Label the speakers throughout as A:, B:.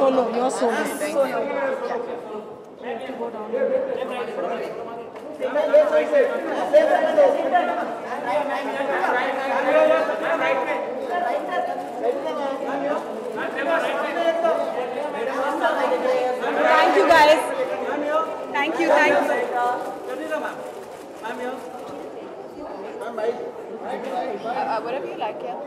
A: solo. You're solo.
B: Thank
A: You
B: you.
A: have to go down. Thank you, guys. Thank you.
B: Whatever you like, yeah.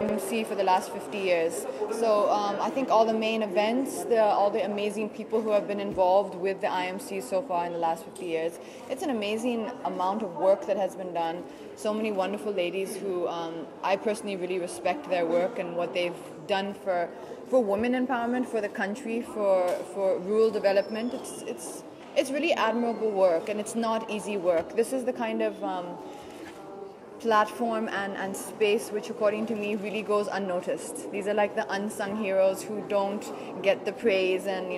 B: IMC for the last 50 years. So I think all the main events, all the amazing people who have been involved with the IMC so far in the last 50 years, it's an amazing amount of work that has been done. So many wonderful ladies who I personally really respect their work and what they've done for women empowerment, for the country, for rural development. It's really admirable work, and it's not easy work. This is the kind of platform and space which, according to me, really goes unnoticed. These are like the unsung heroes who don't get the praise and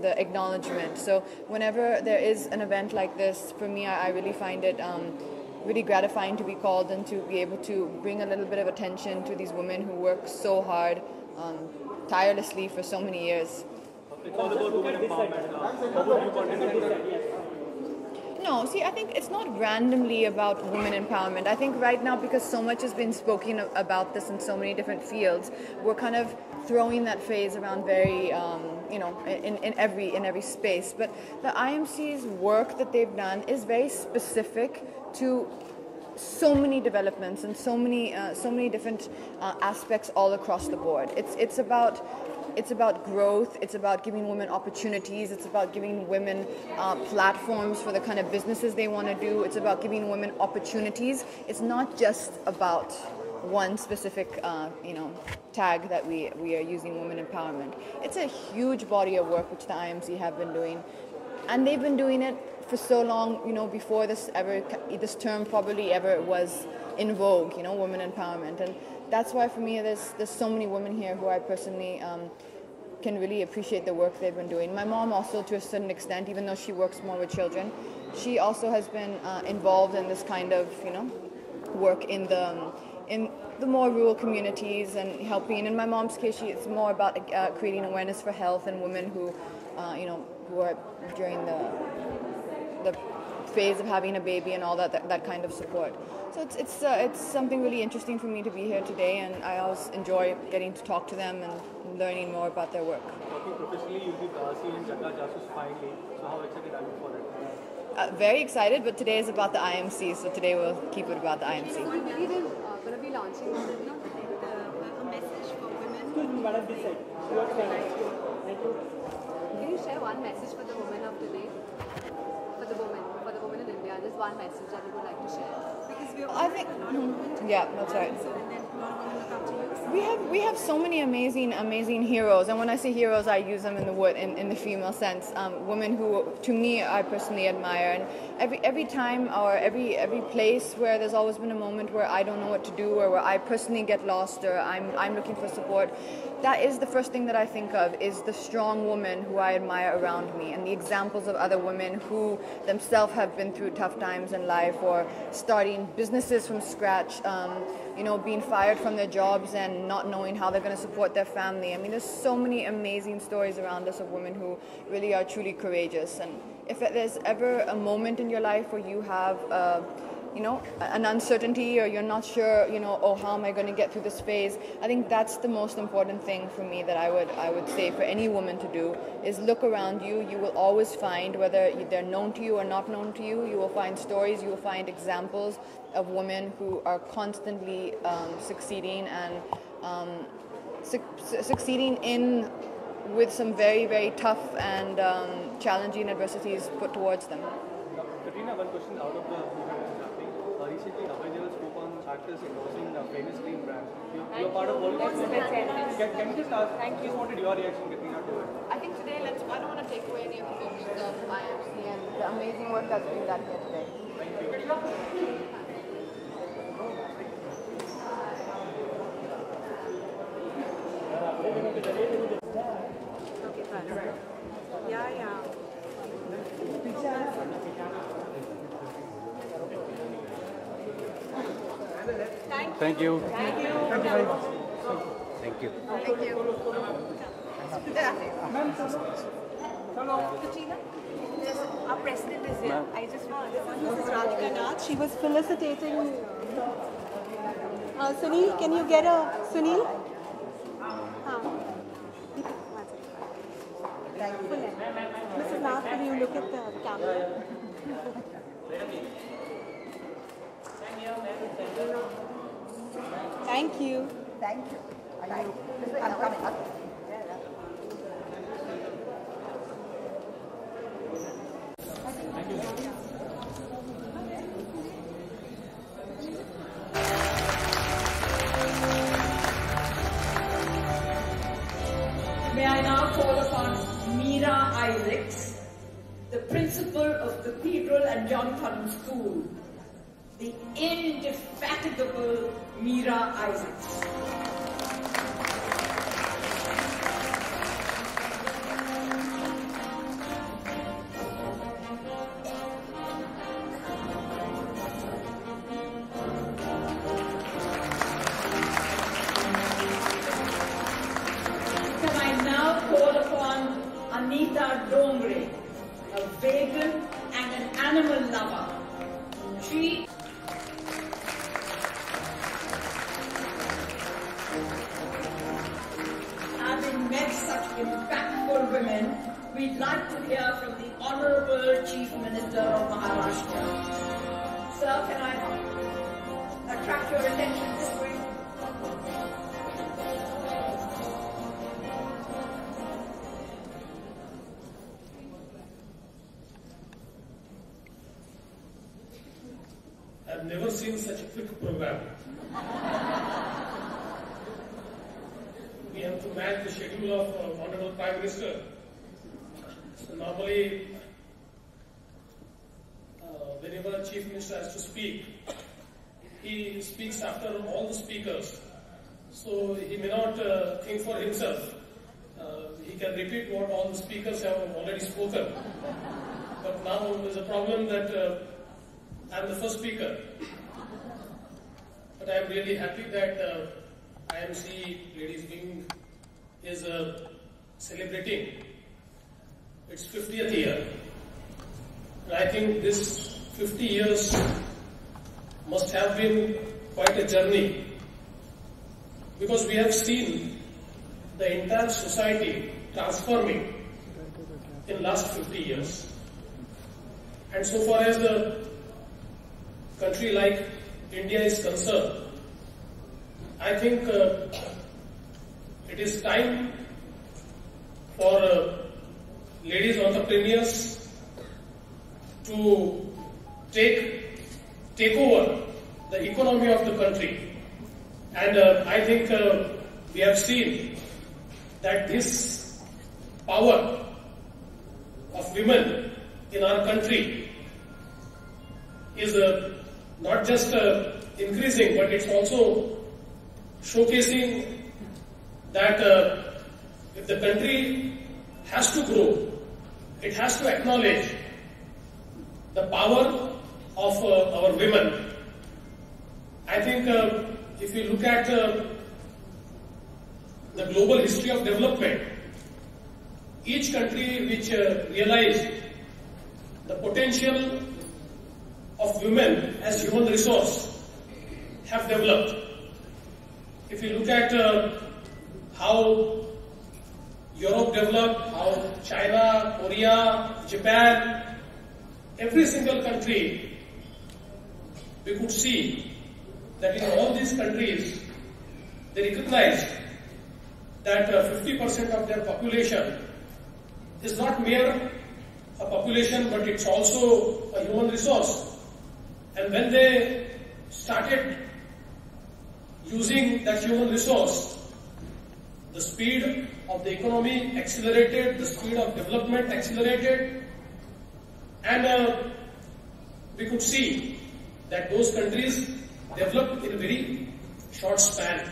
B: the acknowledgement. So whenever there is an event like this, for me, I really find it really gratifying to be called and to be able to bring a little bit of attention to these women who work so hard, tirelessly for so many years.
C: It's all about women empowerment. How would you contribute to that?
B: No, see, I think it's not randomly about women empowerment. I think right now, because so much has been spoken about this in so many different fields, we're kind of throwing that phrase around very, in every space. But the IMC's work that they've done is very specific to so many developments and so many different aspects all across the board. It's about growth, it's about giving women opportunities, it's about giving women platforms for the kind of businesses they want to do, it's about giving women opportunities. It's not just about one specific tag that we are using, women empowerment. It's a huge body of work which the IMC have been doing, and they've been doing it for so long, before this term probably ever was in vogue, women empowerment. And that's why for me there's so many women here who I personally can really appreciate the work they've been doing. My mom also, to a certain extent, even though she works more with children, she also has been involved in this kind of work in the more rural communities and helping. In my mom's case, it's more about creating awareness for health and women who who are during the phase of having a baby and all that kind of support. So it's something really interesting for me to be here today, and I always enjoy getting to talk to them and learning more about their work.
C: Working professionally, you'll be seeing Jagga Jasus finally. So how excited are you for it?
B: Very excited, but today is about the IMC, so today we'll keep it about the IMC.
D: So we're going to be launching a message for women. Can you share one message for the women of today? For the women in India, just one message that you would like to share. Because
B: That's right. We have so many amazing heroes, and when I say heroes, I use them in the female sense. Women who, to me, I personally admire, and every time or every place where there's always been a moment where I don't know what to do, or where I personally get lost, or I'm looking for support. That is the first thing that I think of, is the strong woman who I admire around me, and the examples of other women who themselves have been through tough times in life, or starting businesses from scratch, being fired from their jobs and not knowing how they're going to support their family. I mean, there's so many amazing stories around us of women who really are truly courageous. And if there's ever a moment in your life where you have an uncertainty, or you're not sure, how am I going to get through this phase? I think that's the most important thing for me that I would say for any woman to do, is look around you. You will always find, whether they're known to you or not known to you, you will find stories, you will find examples of women who are constantly succeeding and succeeding with some very, very tough and challenging adversities put towards them.
C: Katrina, one question out of the movement is happening. Recently, Abhay spoke on actors endorsing famous green brands. You're part of all of this. Can you just ask? Thank you. Just wanted your reaction, Katrina, to it.
B: I think today, I don't want to take away any of the focus of IMC and the amazing work that's being done here today.
C: Thank you.
D: Okay, fine. Yeah. Thank
C: Thank you.
B: Thank you.
C: Thank you.
B: Thank you.
D: Katrina, our president is here. I just want to
A: Mrs. Radhika Nath. She was felicitating. Sunil, can you get a Sunil? Mrs. Nath, will you look at the camera? Thank you.
E: Thank you. I'm coming up.
F: May I now call upon Meera Isaacs, the principal of Cathedral and Youngthorne School, the indefatigable Meera Isaacs. Can I now call upon Anita Dongre, a vegan and an animal lover. She having met such impactful women, we'd like to hear from the Honorable Chief Minister of Maharashtra. Sir, can I attract your attention this way?
G: I've never seen such a quick program. We have to match the schedule of Honorable Prime Minister. So normally, whenever a Chief Minister has to speak, he speaks after all the speakers. So he may not think for himself. He can repeat what all the speakers have already spoken. But now there's a problem that I'm the first speaker. But I'm really happy that IMC Ladies Wing is celebrating its 50th year. And I think this 50 years must have been quite a journey, because we have seen the entire society transforming in last 50 years. And so far as a country like India is concerned, I think it is time for ladies entrepreneurs to take over the economy of the country. And I think we have seen that this power of women in our country is not just increasing, but it's also showcasing that if the country has to grow, it has to acknowledge the power of our women. I think if you look at the global history of development, each country which realized the potential of women as human resource have developed. If you look at how Europe developed, how China, Korea, Japan, every single country, we could see that in all these countries, they recognize that 50% of their population is not mere a population, but it's also a human resource. And when they started using that human resource, the speed of the economy accelerated, the speed of development accelerated, and we could see that those countries developed in a very short span.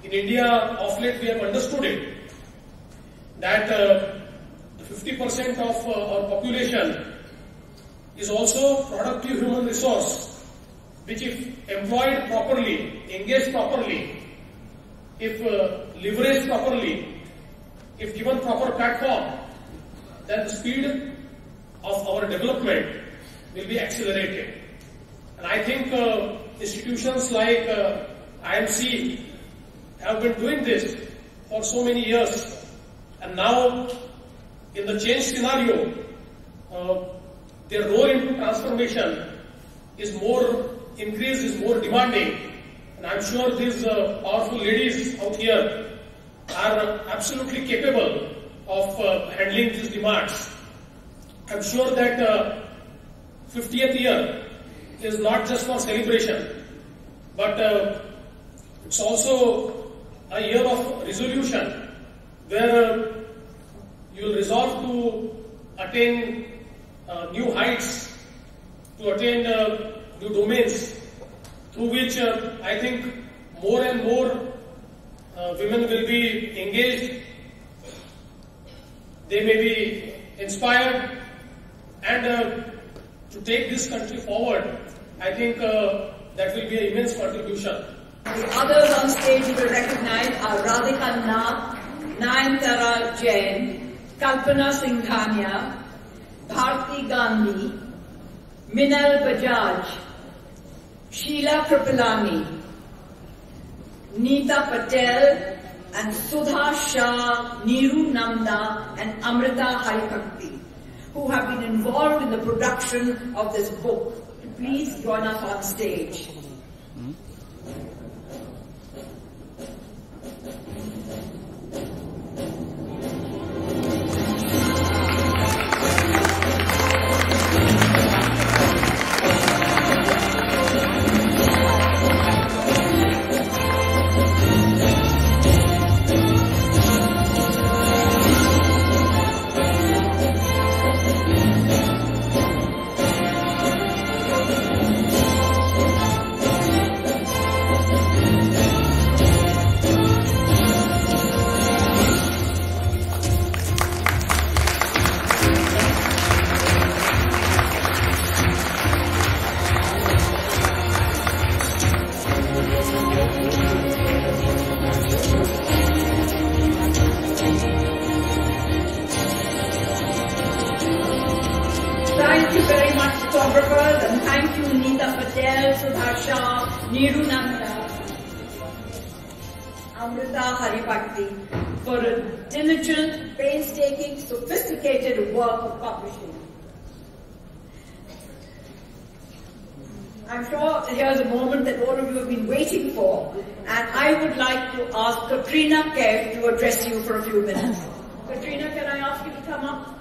G: In India, of late we have understood it, that the 50% of our population is also productive human resource, which if employed properly, engaged properly, if leveraged properly, if given proper platform, then the speed of our development will be accelerated. And I think institutions like IMC have been doing this for so many years. And now, in the change scenario, their role in transformation is more increased, is more demanding. And I'm sure these powerful ladies out here are absolutely capable of handling these demands. I'm sure that 50th year is not just for celebration, but it's also a year of resolution where you will resolve to attain new heights, to attain new domains, through which I think more and more women will be engaged, they may be inspired, and to take this country forward, I think that will be an immense contribution.
F: The others on stage you will recognize are Radhika Nath, Nayantara Jain, Kalpana Singhania, Bharti Gandhi, Minal Bajaj, Sheila Kripalani, Neeta Patel, and Sudha Shah, Neeru Namda, and Amrita Haripakti, who have been involved in the production of this book. Please join us on stage. Thank you very much, photographers, and thank you, Neeta Patel, Sudha Shah, Neeru Namda, Amrita Haripakti, for a diligent, painstaking, sophisticated work of publishing. I'm sure here's a moment that all of you have been waiting for, and I would like to ask Katrina Kaif to address you for a few minutes. Katrina, can I ask you to come up?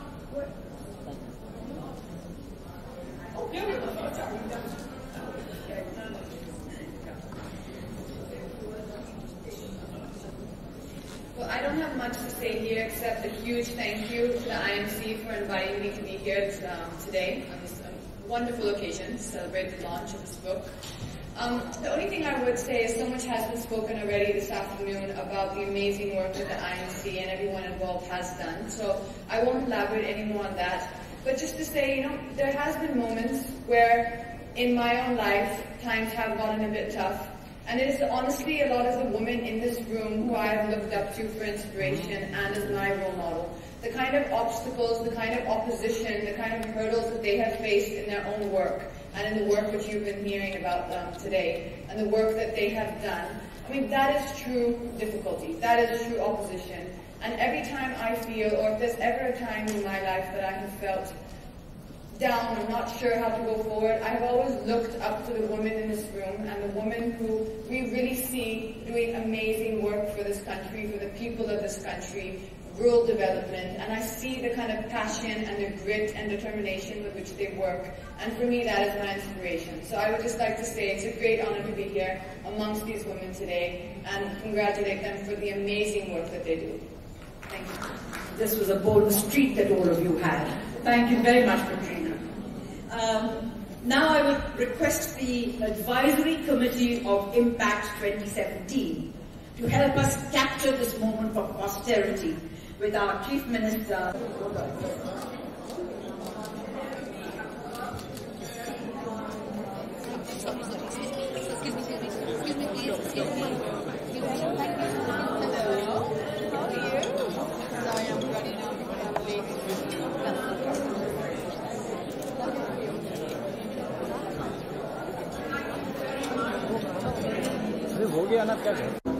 B: Well, I don't have much to say here except a huge thank you to the IMC for inviting me to be here today on this wonderful occasion to celebrate the launch of this book. The only thing I would say is so much has been spoken already this afternoon about the amazing work that the IMC and everyone involved has done, so I won't elaborate any more on that. But just to say, there has been moments where in my own life, times have gotten a bit tough. And it is honestly a lot of the women in this room who I have looked up to for inspiration and as my role model. The kind of obstacles, the kind of opposition, the kind of hurdles that they have faced in their own work and in the work that you've been hearing about today and the work that they have done. I mean, that is true difficulty. That is true opposition. And every time I feel, or if there's ever a time in my life that I have felt down or not sure how to go forward, I've always looked up to the women in this room and the women who we really see doing amazing work for this country, for the people of this country, rural development, and I see the kind of passion and the grit and determination with which they work, and for me that is my inspiration. So I would just like to say it's a great honor to be here amongst these women today and congratulate them for the amazing work that they do. Thank you.
F: This was a bold streak that all of you had. Thank you very much, Katrina. Now I would request the Advisory Committee of Impact 2017 to help us capture this moment for posterity with our Chief Minister.
C: हो गया ना क्या